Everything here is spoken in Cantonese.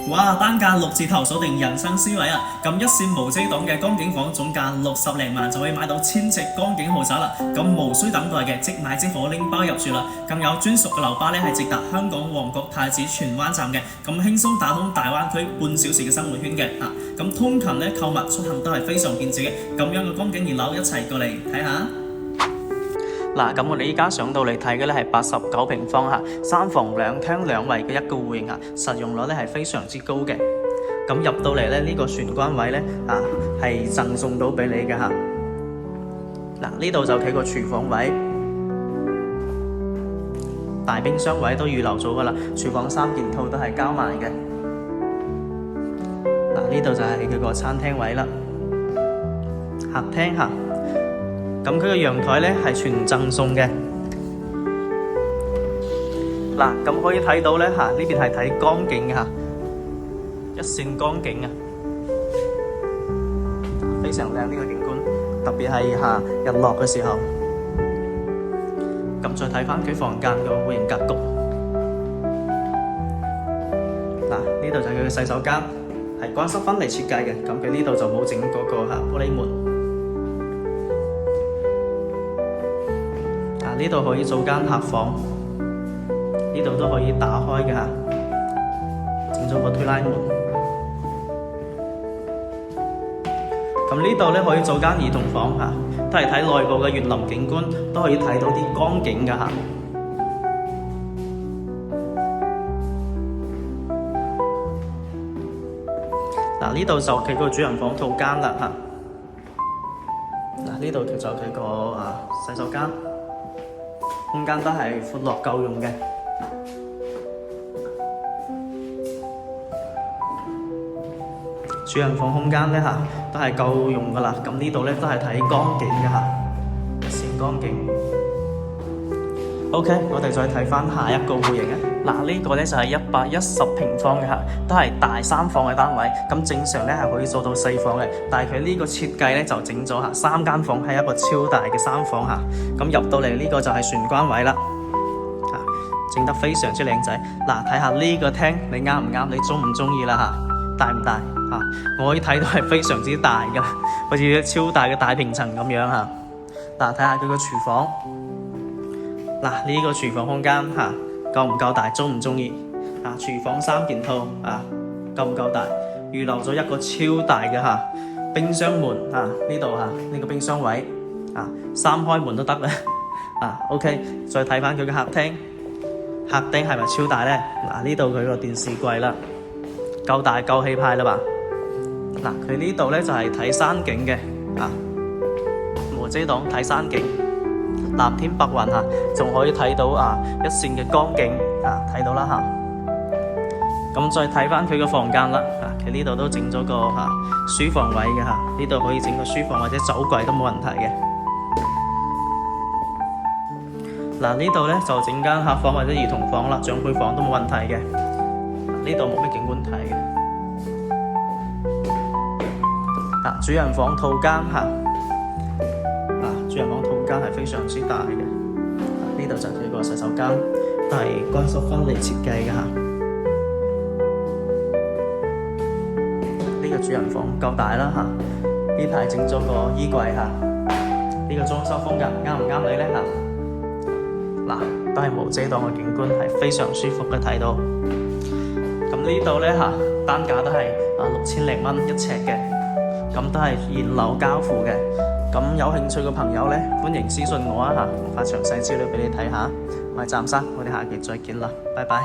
哇！單價6字頭鎖定人生思維啊！咁一線無遮擋嘅江景房總價60零萬就可以買到1000尺江景豪宅啦！咁無需等待嘅即買即可拎包入住啦！更有專屬嘅樓巴呢係直達香港旺角太子荃灣站嘅，咁輕鬆打通大灣區半小時嘅生活圈嘅啊！咁通勤呢購物出行都係非常便捷嘅，咁樣嘅江景熱樓一齊過嚟睇下。嗱，咁我哋依家上到嚟睇嘅咧係89平方嚇，3房2廳2衛嘅一個戶型嚇，實用率咧係非常之高嘅。咁入到嚟咧呢個玄關位咧係贈送到俾你嘅嚇。嗱，呢度就企個廚房位，大冰箱位都預留咗噶啦，廚房3件套都係交埋嘅。嗱，呢度就係佢個餐廳位啦，客廳嚇。咁佢個陽台咧係全贈送嘅。嗱，咁可以睇到咧呢邊係睇江景嘅一線江景啊，非常靚呢個景觀，特別係日落嘅時候。咁再睇翻佢房間嘅戶型格局。嗱，呢度就係佢嘅洗手間，係乾濕分離設計嘅。咁佢呢度就冇整嗰個玻璃門。呢度可以做間客房，呢度都可以打開嘅整咗個推拉門。咁呢度咧可以做間兒童房都係睇內部嘅園林景觀，都可以睇到啲江景嘅嗱，呢度就佢個主人房套間啦嗱，呢度就佢個洗手間。空間都係闊落夠用嘅，主人房空間咧都係夠用噶啦。咁呢度咧都係睇江景嘅一線江景。OK， 我哋再睇翻下一個戶型啊。嗱，呢個咧就係110平方嘅都係大3房嘅單位。咁正常咧係可以做到4房嘅，但係佢呢個設計咧就整咗3間房係一個超大嘅3房咁入到嚟呢個就係玄關位啦，整得非常之靚仔。嗱，睇下呢個廳你啱唔啱？你中唔中意啦大唔大我可以睇到係非常之大噶，好似超大嘅大平層咁樣嗱，睇下佢個廚房。嗱，呢個廚房空間夠唔夠大？中唔中意？廚房3件套夠唔夠大？預留咗一個超大嘅冰箱門呢度呢個冰箱位3開門都得啦OK， 再睇翻佢嘅客廳，客廳係咪超大呢？呢度佢個電視櫃啦，夠大夠氣派啦吧？佢呢度呢就係睇山景嘅無遮擋睇山景。藍天白雲仲可以睇到一線嘅江景睇到啦咁再睇翻佢個房間啦佢呢度都整咗個書房位嘅呢度可以整個書房或者酒櫃都冇問題嘅。呢度咧就整間客房或者兒童房啦，長輩房都冇問題嘅。呢度冇咩景觀睇嘅。主人房套間主人房套間係非常之大嘅。呢度就係佢個洗手間，都係乾濕分離設計嘅呢個主人房夠大啦呢排整咗個衣櫃呢個裝修風格啱唔啱你呢都係無遮擋嘅景觀，係非常舒服嘅睇到。咁呢度呢單價都係6000零蚊1尺嘅，咁都係現樓交付嘅。咁有興趣嘅朋友呢，歡迎私信我我發詳細資料俾你睇下。我係湛生，我哋下期再見啦，拜拜。